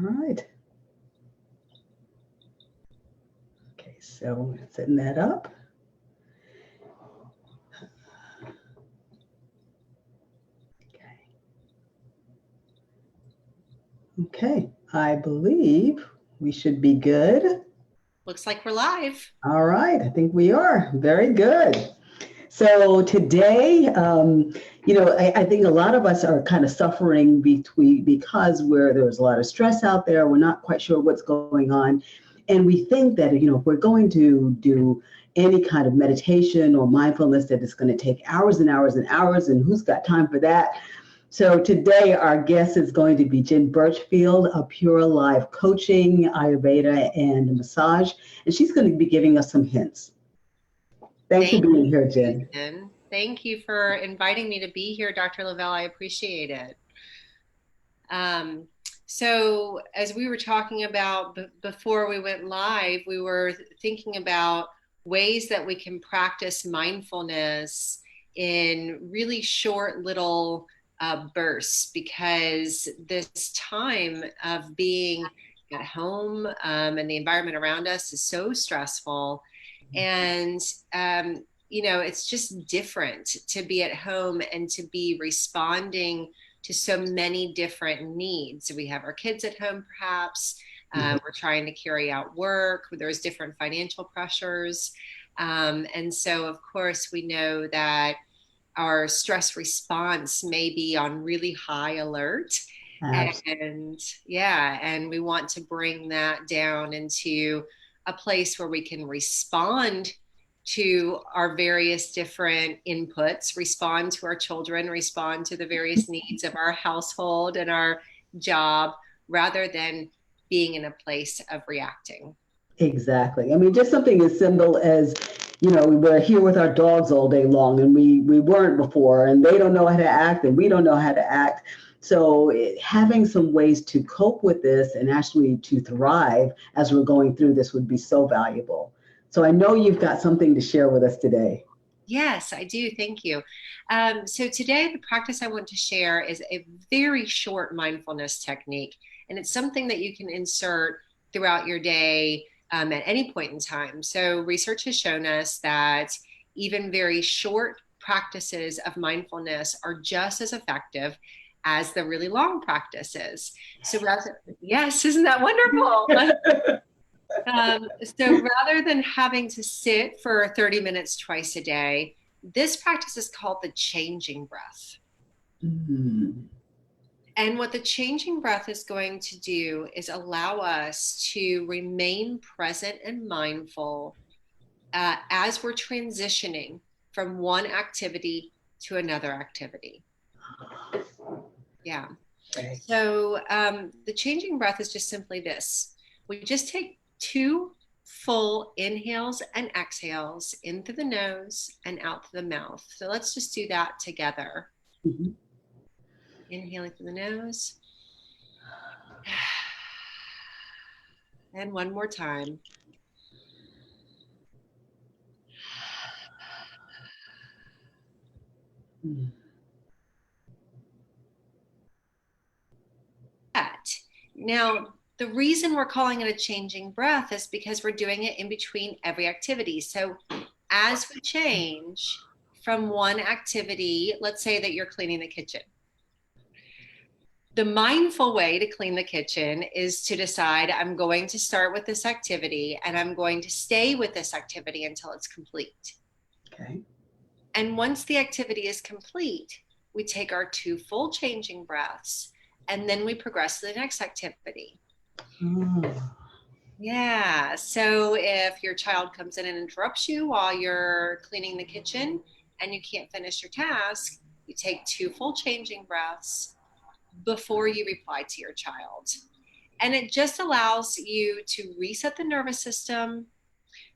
right. Okay, so setting that up. Okay, I believe we should be good. Looks like we're live. All right, I think we are. Very good. So today, I think a lot of us are kind of suffering because there's a lot of stress out there. We're not quite sure what's going on. And we think that, if we're going to do any kind of meditation or mindfulness, that it's going to take hours and hours and hours, and who's got time for that? So today our guest is going to be Jen Burchfield, a Pure Life coaching, Ayurveda, and massage. And she's going to be giving us some hints. Thanks for being here, Jen. Thank you for inviting me to be here, Dr. Lavelle. I appreciate it. So as we were talking about before we went live, we were thinking about ways that we can practice mindfulness in really short little bursts, because this time of being at home and the environment around us is so stressful. And, it's just different to be at home and to be responding to so many different needs. We have our kids at home, perhaps. We're trying to carry out work. There's different financial pressures. And so, of course, we know that our stress response may be on really high alert. And we want to bring that down into a place where we can respond to our various different inputs, respond to our children, respond to the various needs of our household and our job, rather than being in a place of reacting. Exactly. I mean, just something as simple as, we're here with our dogs all day long, and we weren't before, and they don't know how to act, and we don't know how to act. So having some ways to cope with this and actually to thrive as we're going through this would be so valuable. So I know you've got something to share with us today. Yes, I do. Thank you. So today, the practice I want to share is a very short mindfulness technique, and it's something that you can insert throughout your day at any point in time. So research has shown us that even very short practices of mindfulness are just as effective as the really long practices. So yes, isn't that wonderful? So rather than having to sit for 30 minutes twice a day, this practice is called the changing breath. Mm-hmm. And what the changing breath is going to do is allow us to remain present and mindful as we're transitioning from one activity to another activity. Yeah. Okay. So the changing breath is just simply this. We just take 2 full inhales and exhales in through the nose and out through the mouth. So let's just do that together. Mm-hmm. Inhaling through the nose. And one more time. Mm-hmm. Now, the reason we're calling it a changing breath is because we're doing it in between every activity. So as we change from one activity, let's say that you're cleaning the kitchen. The mindful way to clean the kitchen is to decide, I'm going to start with this activity and I'm going to stay with this activity until it's complete. Okay. And once the activity is complete, we take our 2 full changing breaths, and then we progress to the next activity. Oh. Yeah. So if your child comes in and interrupts you while you're cleaning the kitchen and you can't finish your task, you take 2 full changing breaths before you reply to your child. And it just allows you to reset the nervous system,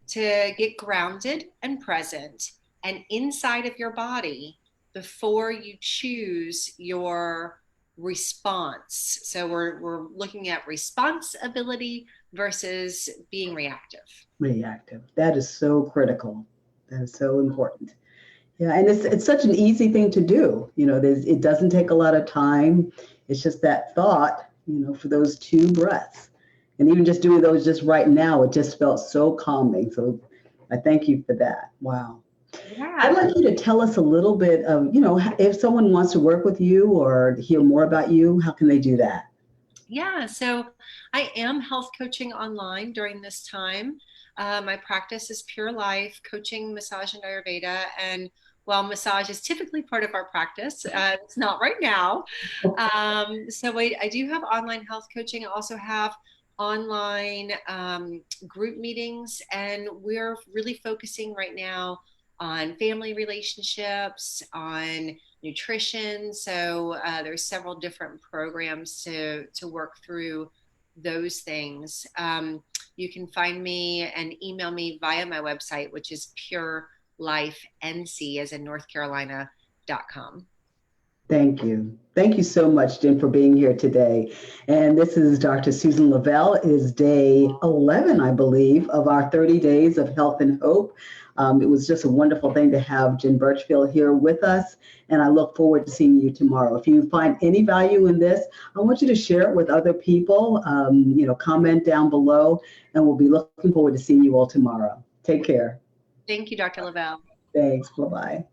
to get grounded and present and inside of your body before you choose your response. So we're looking at responsibility versus being reactive. Reactive. That is so critical. That is so important. Yeah, and it's such an easy thing to do. It doesn't take a lot of time. It's just that thought, for those 2 breaths. And even just doing those just right now, it just felt so calming. So I thank you for that. Wow. I'd Yeah. like you to tell us a little bit of, if someone wants to work with you or hear more about you, how can they do that? Yeah, so I am health coaching online during this time. My practice is Pure Life, coaching, massage, and Ayurveda. And while massage is typically part of our practice, it's not right now. So I do have online health coaching. I also have online group meetings, and we're really focusing right now on family relationships, on nutrition. So there's several different programs to work through those things. You can find me and email me via my website, which is purelifenc, as in North Carolina.com. Thank you. Thank you so much, Jen, for being here today. And this is Dr. Susan Lavelle. It is day 11, I believe, of our 30 days of health and hope. It was just a wonderful thing to have Jen Burchfield here with us, and I look forward to seeing you tomorrow. If you find any value in this, I want you to share it with other people. Comment down below, and we'll be looking forward to seeing you all tomorrow. Take care. Thank you, Dr. Lavelle. Thanks. Bye-bye.